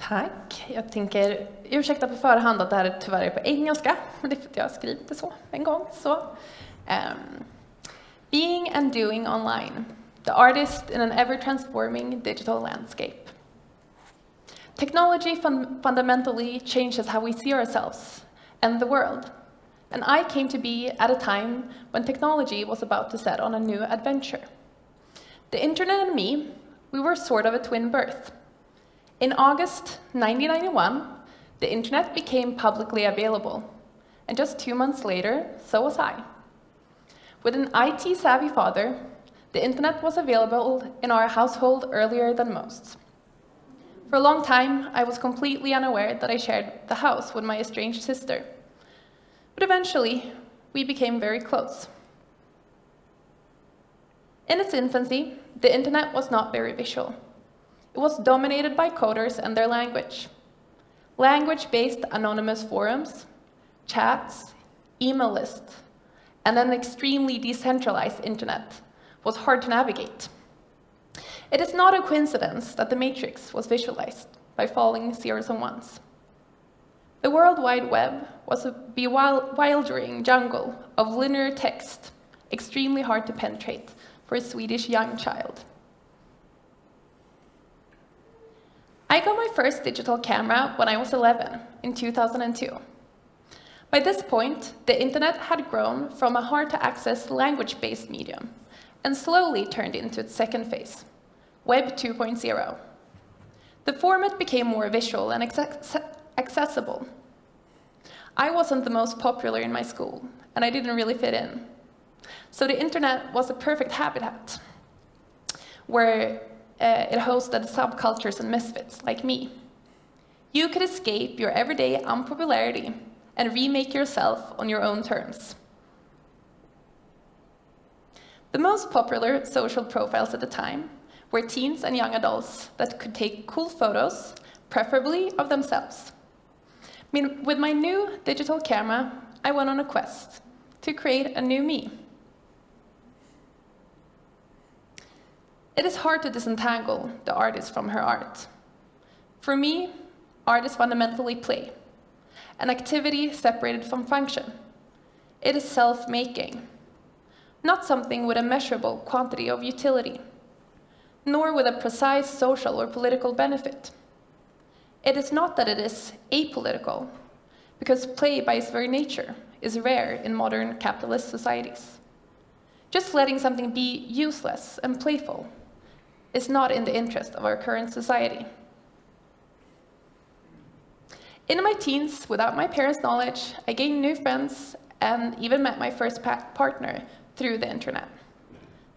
Tack. Jag tänker ursäkta på förhand att det här tyvärr är på engelska, men det är för att jag har skrivit det så en gång. Being and doing online. The artist in an ever-transforming digital landscape. Technology fundamentally changes how we see ourselves and the world. And I came to be at a time when technology was about to set on a new adventure. The internet and me, we were sort of a twin birth. In August 1991, the internet became publicly available. And just 2 months later, so was I. With an IT-savvy father, the internet was available in our household earlier than most. For a long time, I was completely unaware that I shared the house with my estranged sister. But eventually, we became very close. In its infancy, the internet was not very visual. It was dominated by coders and their language. Language-based anonymous forums, chats, email lists, and an extremely decentralized internet was hard to navigate. It is not a coincidence that the Matrix was visualized by falling zeros and ones. The World Wide Web was a bewildering jungle of linear text, extremely hard to penetrate for a Swedish young child. I got my first digital camera when I was 11, in 2002. By this point, the internet had grown from a hard-to-access language-based medium and slowly turned into its second phase, Web 2.0. The format became more visual and accessible. I wasn't the most popular in my school, and I didn't really fit in. So the internet was a perfect habitat where it hosted subcultures and misfits like me. You could escape your everyday unpopularity and remake yourself on your own terms. The most popular social profiles at the time were teens and young adults that could take cool photos, preferably of themselves. With my new digital camera, I went on a quest to create a new me. It is hard to disentangle the artist from her art. For me, art is fundamentally play, an activity separated from function. It is self-making, not something with a measurable quantity of utility, nor with a precise social or political benefit. It is not that it is apolitical, because play by its very nature is rare in modern capitalist societies. Just letting something be useless and playful is not in the interest of our current society. In my teens, without my parents' knowledge, I gained new friends and even met my first partner through the internet.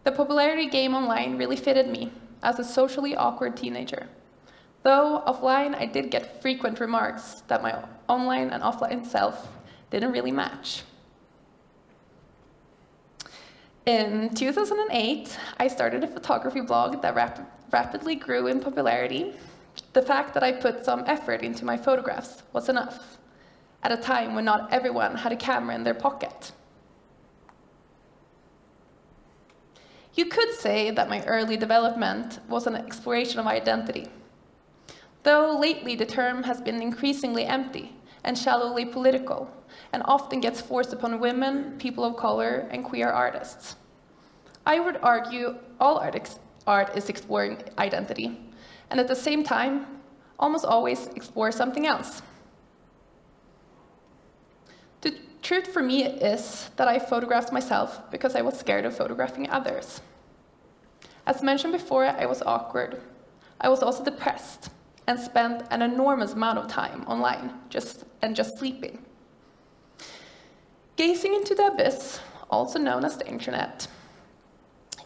The popularity game online really fitted me as a socially awkward teenager. Though offline, I did get frequent remarks that my online and offline self didn't really match. In 2008, I started a photography blog that rapidly grew in popularity. The fact that I put some effort into my photographs was enough, at a time when not everyone had a camera in their pocket. You could say that my early development was an exploration of identity, though lately the term has been increasingly empty and shallowly political, and often gets forced upon women, people of color, and queer artists. I would argue all art is exploring identity, and at the same time, almost always explore something else. The truth for me is that I photographed myself because I was scared of photographing others. As mentioned before, I was awkward. I was also depressed and spent an enormous amount of time online, just sleeping. Gazing into the abyss, also known as the internet,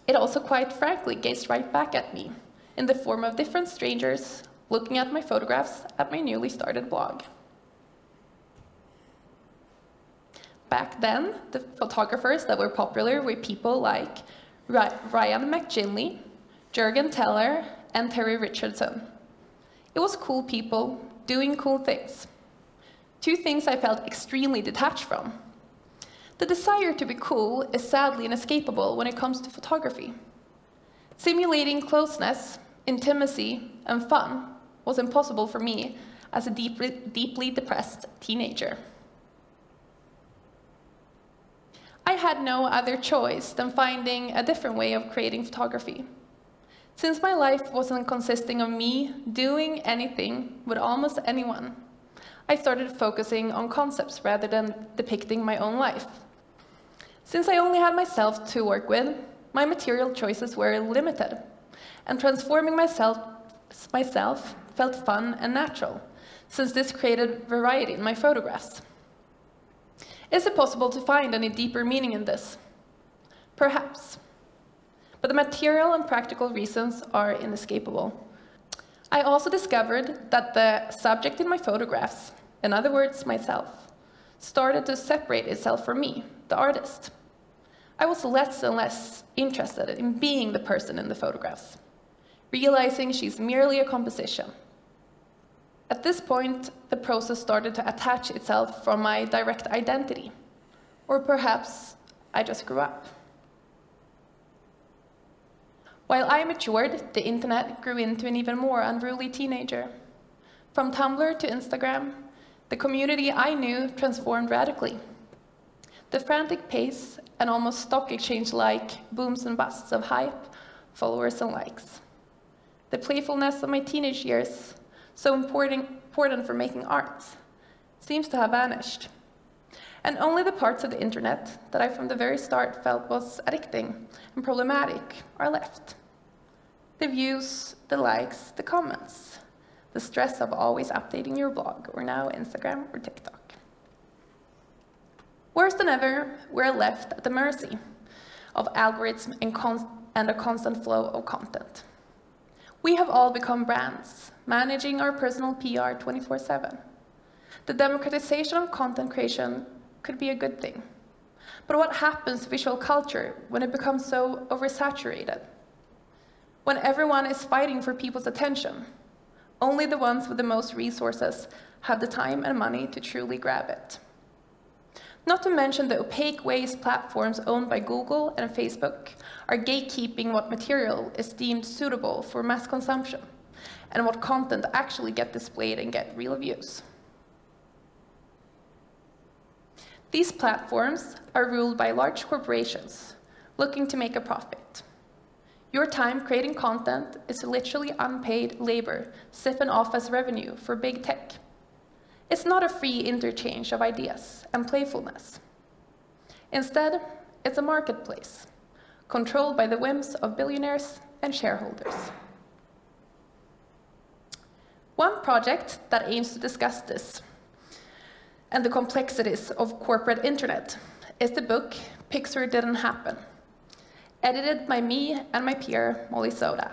it also quite frankly gazed right back at me in the form of different strangers looking at my photographs at my newly started blog. Back then, the photographers that were popular were people like Ryan McGinley, Jürgen Teller, and Terry Richardson. It was cool people doing cool things. Two things I felt extremely detached from. The desire to be cool is sadly inescapable when it comes to photography. Simulating closeness, intimacy, and fun was impossible for me as a deeply depressed teenager. I had no other choice than finding a different way of creating photography. Since my life wasn't consisting of me doing anything with almost anyone, I started focusing on concepts rather than depicting my own life. Since I only had myself to work with, my material choices were limited, and transforming myself felt fun and natural, since this created variety in my photographs. Is it possible to find any deeper meaning in this? Perhaps. But the material and practical reasons are inescapable. I also discovered that the subject in my photographs, in other words, myself, started to separate itself from me, the artist. I was less and less interested in being the person in the photographs, realizing she's merely a composition. At this point, the process started to attach itself from my direct identity. Or perhaps I just grew up. While I matured, the internet grew into an even more unruly teenager. From Tumblr to Instagram, the community I knew transformed radically. The frantic pace and almost stock exchange-like booms and busts of hype, followers and likes. The playfulness of my teenage years, so important for making art, seems to have vanished. And only the parts of the internet that I from the very start felt was addicting and problematic are left. The views, the likes, the comments, the stress of always updating your blog, or now Instagram or TikTok. Worse than ever, we're left at the mercy of algorithms and a constant flow of content. We have all become brands, managing our personal PR 24/7. The democratization of content creation could be a good thing. But what happens to visual culture when it becomes so oversaturated? When everyone is fighting for people's attention, only the ones with the most resources have the time and money to truly grab it. Not to mention the opaque ways platforms owned by Google and Facebook are gatekeeping what material is deemed suitable for mass consumption, and what content actually get displayed and get real views. These platforms are ruled by large corporations looking to make a profit. Your time creating content is literally unpaid labor siphoned off as revenue for big tech. It's not a free interchange of ideas and playfulness. Instead, it's a marketplace, controlled by the whims of billionaires and shareholders. One project that aims to discuss this and the complexities of corporate internet is the book Pixar Didn't Happen, edited by me and my peer, Molly Soda.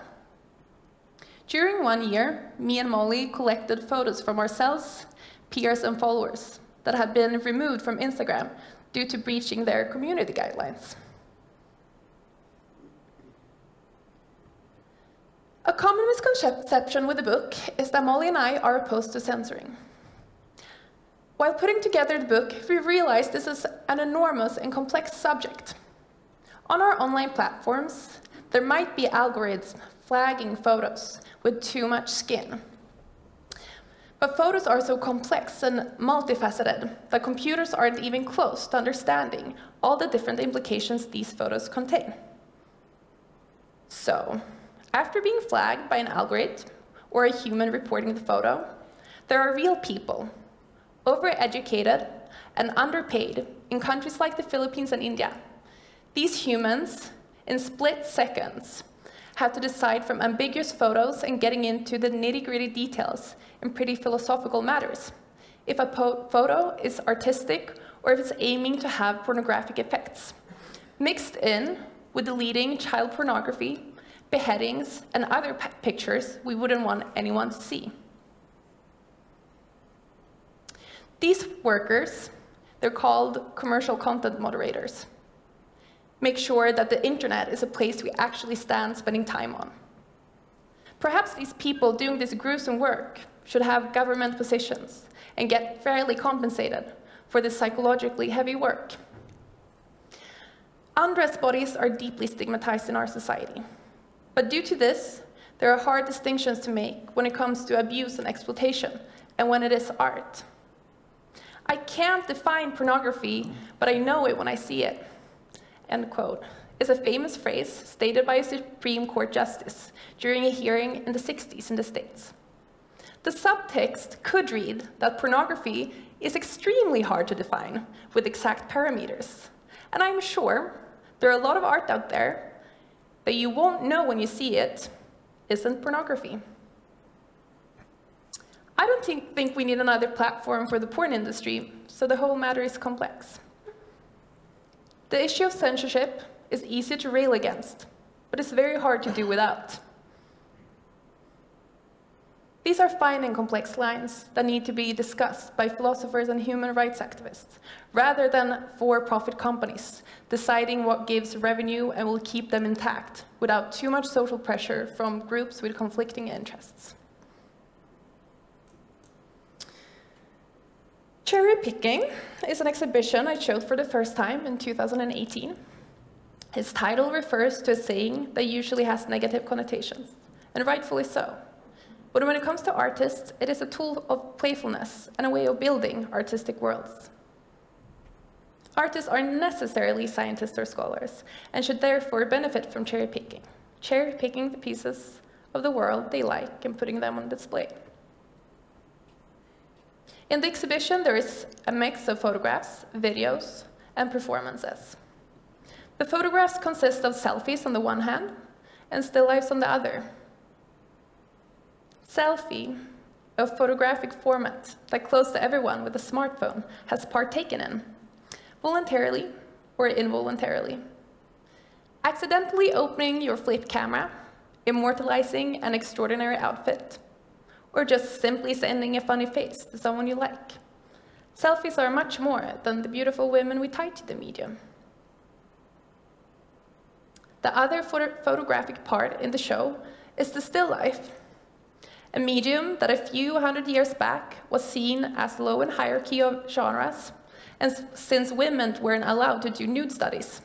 During 1 year, me and Molly collected photos from ourselves, peers and followers that had been removed from Instagram due to breaching their community guidelines. A common misconception with the book is that Molly and I are opposed to censoring. While putting together the book, we realized this is an enormous and complex subject. On our online platforms, there might be algorithms flagging photos with too much skin. But photos are so complex and multifaceted that computers aren't even close to understanding all the different implications these photos contain. So, after being flagged by an algorithm or a human reporting the photo, there are real people, overeducated and underpaid in countries like the Philippines and India. These humans, in split seconds, have to decide from ambiguous photos and getting into the nitty-gritty details in pretty philosophical matters, if a photo is artistic or if it's aiming to have pornographic effects, mixed in with deleting child pornography, beheadings, and other pictures we wouldn't want anyone to see. These workers, they're called commercial content moderators, make sure that the internet is a place we actually stand spending time on. Perhaps these people doing this gruesome work should have government positions and get fairly compensated for this psychologically heavy work. Undressed bodies are deeply stigmatized in our society. But due to this, There are hard distinctions to make when it comes to abuse and exploitation, and when it is art. I can't define pornography, but I know it when I see it, end quote, is a famous phrase stated by a Supreme Court justice during a hearing in the 60s in the States. The subtext could read that pornography is extremely hard to define with exact parameters. And I'm sure there are a lot of art out there that you won't know when you see it isn't pornography. I don't think we need another platform for the porn industry, so the whole matter is complex. The issue of censorship is easy to rail against, but it's very hard to do without. These are fine and complex lines that need to be discussed by philosophers and human rights activists, rather than for-profit companies deciding what gives revenue and will keep them intact without too much social pressure from groups with conflicting interests. Cherry Picking is an exhibition I showed for the first time in 2018. Its title refers to a saying that usually has negative connotations, and rightfully so. But when it comes to artists, it is a tool of playfulness and a way of building artistic worlds. Artists aren't necessarily scientists or scholars, and should therefore benefit from cherry-picking the pieces of the world they like and putting them on display. In the exhibition, there is a mix of photographs, videos, and performances. The photographs consist of selfies on the one hand, and still lifes on the other. Selfie, a photographic format that close to everyone with a smartphone has partaken in, voluntarily or involuntarily. Accidentally opening your flip camera, immortalizing an extraordinary outfit, or just simply sending a funny face to someone you like. Selfies are much more than the beautiful women we tie to the medium. The other photographic part in the show is the still life, a medium that a few hundred years back was seen as low in hierarchy of genres, and since women weren't allowed to do nude studies,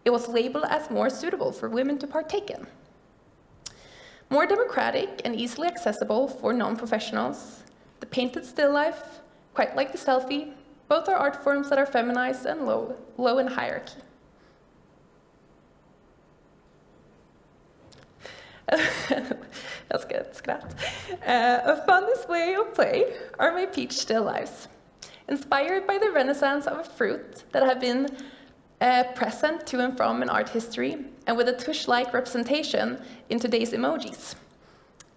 it was labeled as more suitable for women to partake in. More democratic and easily accessible for non-professionals, the painted still life, quite like the selfie, both are art forms that are feminized and low in hierarchy. That's good, skratt. A fun display of play are my peach still lifes, inspired by the renaissance of a fruit that have been present to and from in art history, and with a tush-like representation in today's emojis,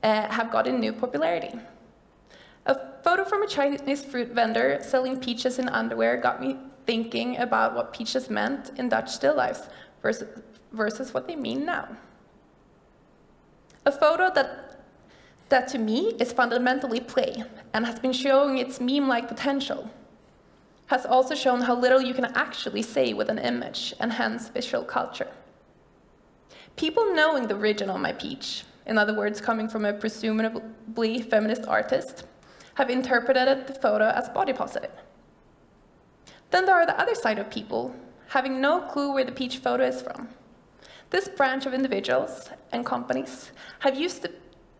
have gotten new popularity. A photo from a Chinese fruit vendor selling peaches in underwear got me thinking about what peaches meant in Dutch still lifes versus what they mean now. A photo that to me is fundamentally play and has been showing its meme-like potential, has also shown how little you can actually say with an image and hence visual culture. People knowing the origin of my peach, in other words, coming from a presumably feminist artist, have interpreted the photo as body positive. Then there are the other side of people, having no clue where the peach photo is from. This branch of individuals and companies have used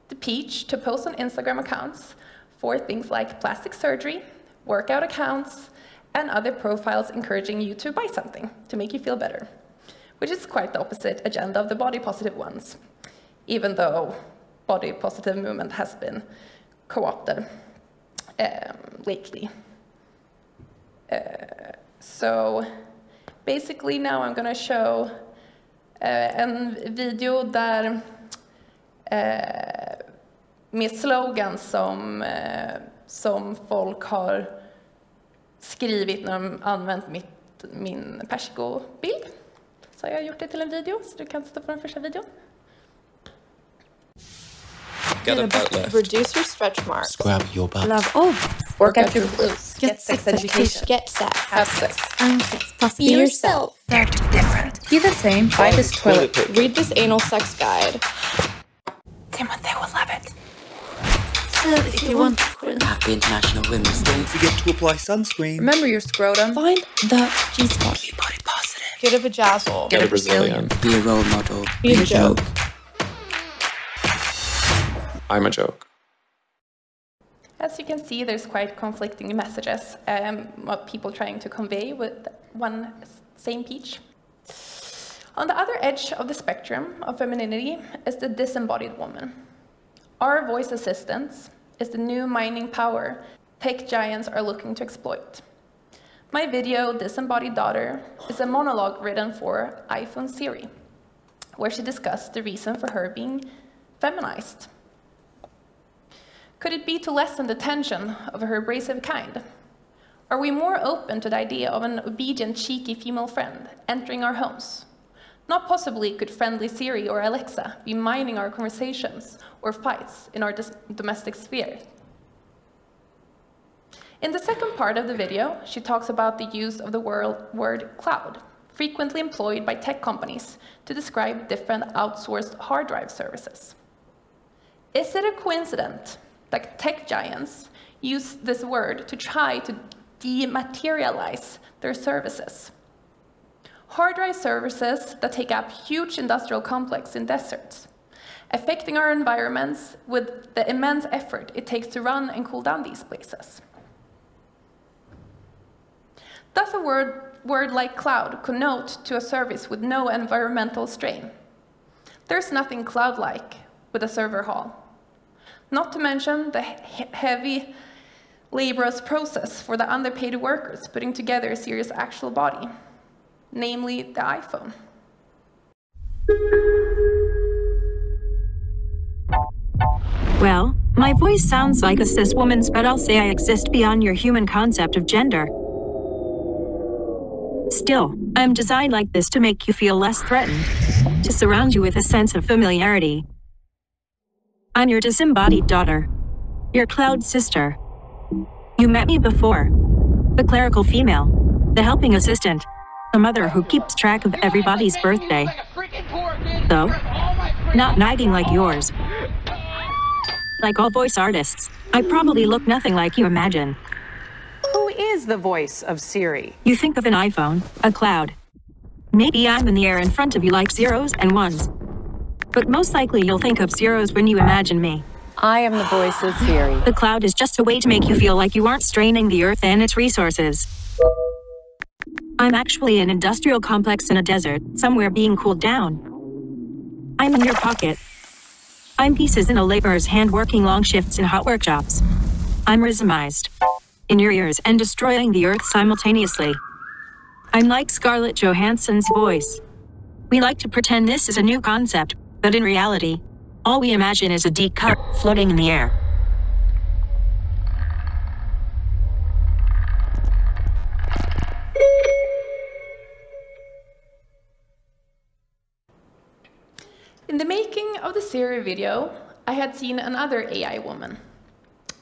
the peach to post on Instagram accounts for things like plastic surgery, workout accounts, and other profiles encouraging you to buy something to make you feel better, which is quite the opposite agenda of the body positive ones, even though body positive movement has been co-opted lately. So basically now I'm going to show en video där med slogans som folk har skrivit när de använt min Persico-bild. Så jag har gjort det till en video, så du kan titta på den första videon. Get a butt lift. Reduce your stretch marks. Grab your butt. Love all. Work out your glutes. Get sex education. Get sex. Have sex. Own sex. Plus Be yourself. They're different. Be the same. Buy this toilet paper. Read this anal sex guide. Timothy will love it. If you want. Happy International Women's Day. Don't forget to apply sunscreen. Remember your scrotum. Find the G-spot. Be body positive. Get a vajazzle. Get a Brazilian. Be a role model. Be a joke. I'm a joke. As you can see, there's quite conflicting messages, what people trying to convey with one same pitch. On the other edge of the spectrum of femininity is the disembodied woman. Our voice assistants is the new mining power tech giants are looking to exploit. My video, Disembodied Daughter, is a monologue written for iPhone Siri, where she discussed the reason for her being feminized. Could it be to lessen the tension of her abrasive kind? Are we more open to the idea of an obedient, cheeky female friend entering our homes? Not possibly could friendly Siri or Alexa be mining our conversations or fights in our domestic sphere. In the second part of the video, she talks about the use of the word cloud, frequently employed by tech companies to describe different outsourced hard drive services. Is it a coincidence that tech giants use this word to try to dematerialize their services? Hard drive services that take up huge industrial complexes in deserts, affecting our environments with the immense effort it takes to run and cool down these places. Does a word like cloud connote to a service with no environmental strain? There's nothing cloud-like with a server hall. Not to mention the heavy, laborious process for the underpaid workers putting together a Siri's actual body, namely the iPhone. Well, my voice sounds like a cis woman's, but I'll say I exist beyond your human concept of gender. Still, I'm designed like this to make you feel less threatened, to surround you with a sense of familiarity. I'm your disembodied daughter, your cloud sister. You met me before. The clerical female, the helping assistant, the mother who keeps track of everybody's birthday. Though, not nagging like yours. Like all voice artists, I probably look nothing like you imagine. Who is the voice of Siri? You think of an iPhone, a cloud. Maybe I'm in the air in front of you like zeros and ones. But most likely you'll think of zeros when you imagine me. I am the voice of Siri. The cloud is just a way to make you feel like you aren't straining the earth and its resources. I'm actually an industrial complex in a desert, somewhere being cooled down. I'm in your pocket. I'm pieces in a laborer's hand working long shifts in hot workshops. I'm rhythmized. In your ears and destroying the earth simultaneously. I'm like Scarlett Johansson's voice. We like to pretend this is a new concept, but in reality, all we imagine is a deep cut floating in the air. In the making of the Siri video, I had seen another AI woman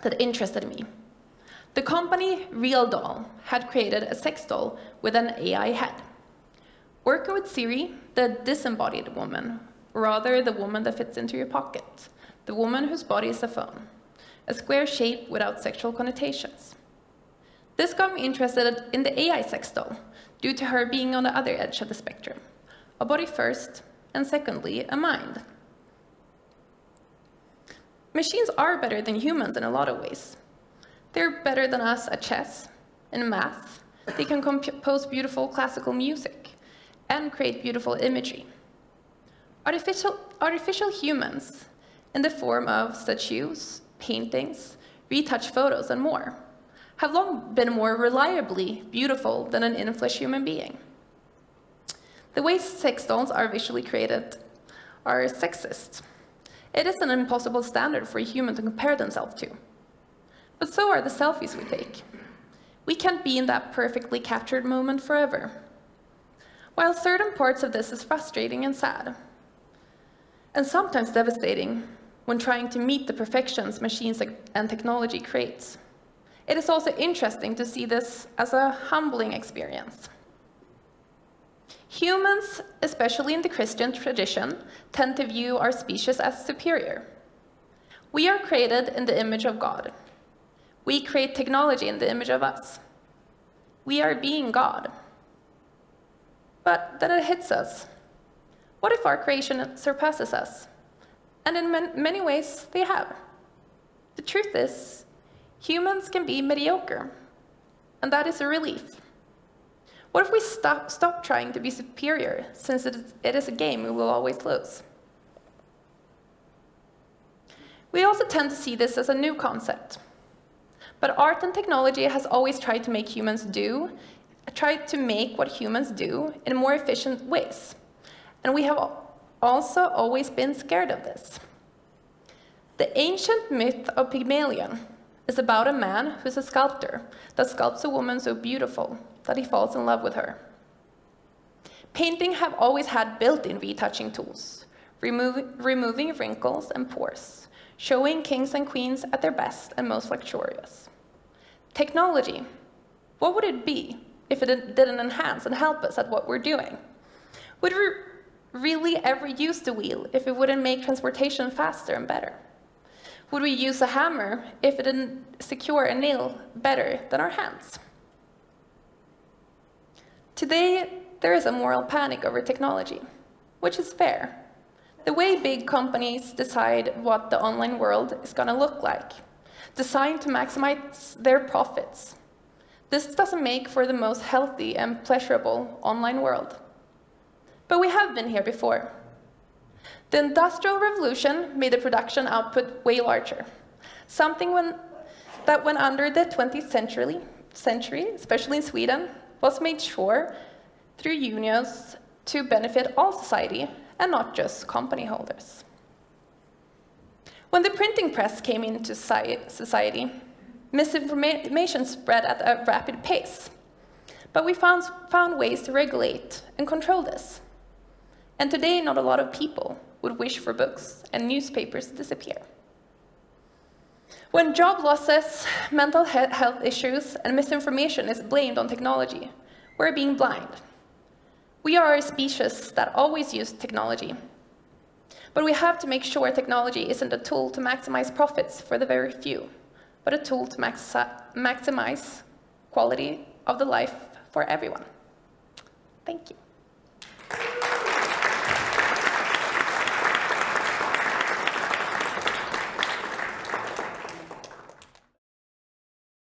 that interested me. The company Real Doll had created a sex doll with an AI head. Working with Siri, the disembodied woman, or rather the woman that fits into your pocket, the woman whose body is a phone, a square shape without sexual connotations. This got me interested in the AI sex doll, due to her being on the other edge of the spectrum, a body first, and secondly, a mind. Machines are better than humans in a lot of ways. They're better than us at chess, in math. They can compose beautiful classical music and create beautiful imagery. Artificial humans, in the form of statues, paintings, retouched photos, and more, have long been more reliably beautiful than an in-flesh human being. The way sex dolls are visually created are sexist. It is an impossible standard for a human to compare themselves to. But so are the selfies we take. We can't be in that perfectly captured moment forever. While certain parts of this is frustrating and sad, and sometimes devastating when trying to meet the perfections machines and technology creates, it is also interesting to see this as a humbling experience. Humans, especially in the Christian tradition, tend to view our species as superior. We are created in the image of God. We create technology in the image of us. We are being God. But then it hits us. What if our creation surpasses us? And in many ways, they have. The truth is, humans can be mediocre, and that is a relief. What if we stop trying to be superior, since it is a game we will always lose? We also tend to see this as a new concept. But art and technology has always tried to make what humans do in more efficient ways. And we have also always been scared of this. The ancient myth of Pygmalion is about a man who's a sculptor that sculpts a woman so beautiful that he falls in love with her. Painting have always had built-in retouching tools, removing wrinkles and pores, showing kings and queens at their best and most luxurious. Technology, what would it be if it didn't enhance and help us at what we're doing? Would we really ever use the wheel if it wouldn't make transportation faster and better? Would we use a hammer if it didn't secure a nail better than our hands? Today, there is a moral panic over technology, which is fair. The way big companies decide what the online world is going to look like, designed to maximize their profits. This doesn't make for the most healthy and pleasurable online world. But we have been here before. The Industrial Revolution made the production output way larger, something that went under the 20th century, especially in Sweden, was made sure through unions to benefit all society and not just company holders. When the printing press came into society, misinformation spread at a rapid pace. But we found ways to regulate and control this. And today, not a lot of people would wish for books and newspapers to disappear. When job losses, mental health issues, and misinformation is blamed on technology, we're being blind. We are a species that always used technology. But we have to make sure technology isn't a tool to maximize profits for the very few, but a tool to maximize quality of the life for everyone. Thank you.